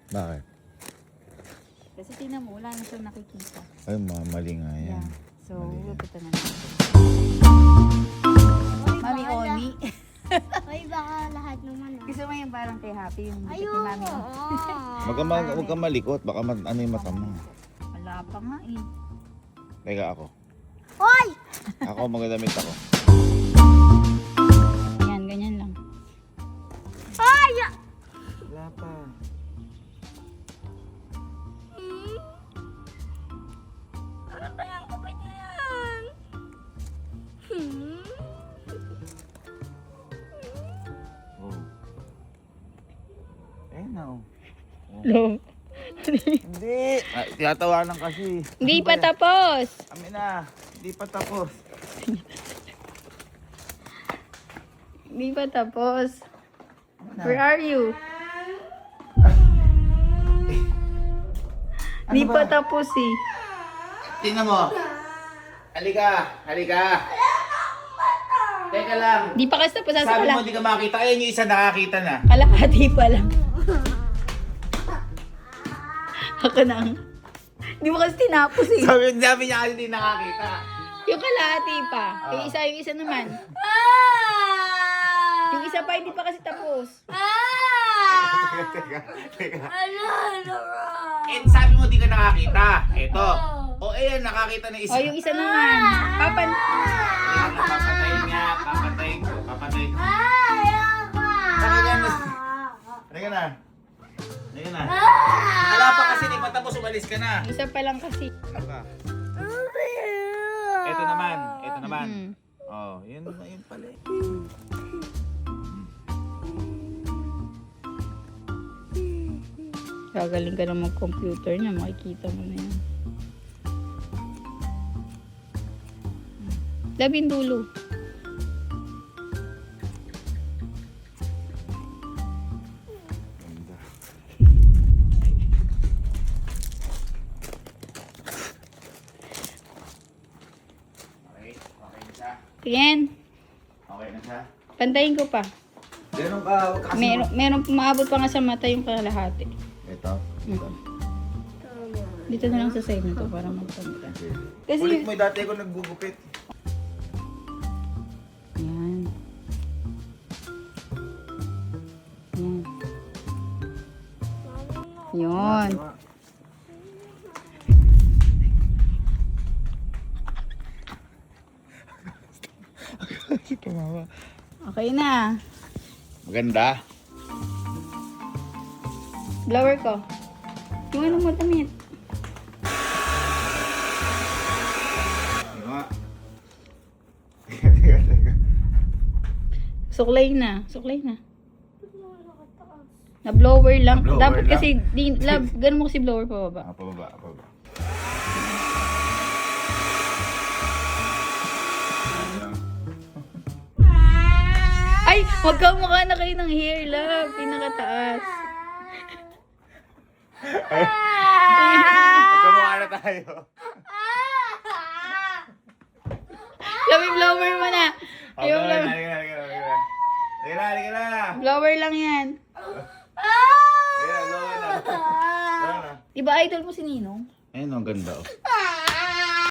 Bakit? Kasi tingnan mo, wala na siyang nakikita. Ay, mali nga yan. Yeah. So, Mali yan. gupitan na natin. Mami Oni. Ay, baka lahat naman ah. Gusto mo yung parang kay Happy, yung gupit ni Ayun. Mami Oni. Huwag ka malikot. Baka ano yung mata mo. Wala pa nga eh. Teka ako. Hoy! Ako magdadamit ako. Yan, ganyan lang. Ay! Wala pa. Ano kaya ang kapit na yan? Oh. Ayun na oh. Hello. Hindi. Tiyatawanan kasi. Hindi pa tapos. Amin na. Hindi pa tapos. Hindi pa tapos. Where are you? Hindi pa tapos eh. Tingnan mo. Halika. Halika. Teka lang. Hindi pa kasi tapos. Sabi mo hindi ka makita. Ayun yung isa nakakita na. Kalahati pa lang. Ako nang. Hindi mo kasi tinapos eh. Sabi niya kasi hindi nakakita. Yung kalahati pa. Yung isa naman. Yung isa pa hindi pa kasi tapos. Teka. Ano? Eh, sabi mo hindi ka nakakita. Ito. O, ayan, nakakita na isa. O yung isa naman. Papan. Ayan, papatayin niya. Papatayin ko. Papatayin ko. Ayoko! Halika na. Halika na. Halika na. Wala pa kasi di pa tapos. Umalis ka na. Isa pa lang kasi. Ano ka? Ito naman. Ito naman. Mm. Oh, yun pala eh. Gagaling ka na mag-computer niya. Makikita mo na yan. Labing dulo. Ganda. Okay, okay na siya. Tingin. Okay na siya. Pantayin ko pa. Ganun ka, wag kasi Meron maabot pa nga sa mata yung kalahati. Ito. Dito na lang sa side na to para magpanta. Kasi Ulit mo, dati ako naggugupit. Yan. Yan. Yun. Tumawa. Okay na. Maganda. Blower ko. Yung ano mo damit. Ano nga? Teka. Suklay na. Suklay na. Na blower lang. Na blower Dapat lang. kasi, ganun mo kasi blower pa baba. Pababa, pababa. Ay! Magkamukha na kayo ng hair, love. Pinakataas. Magkamukha na tayo. Love, yung blower mo na. Ayaw Halika lang. na, halika na, halika na, halika na. Halika na, halika na. Blower lang yan. Halika na, blower na. Blower na. Diba idol mo si Ninong? Ayun, ang ganda oh.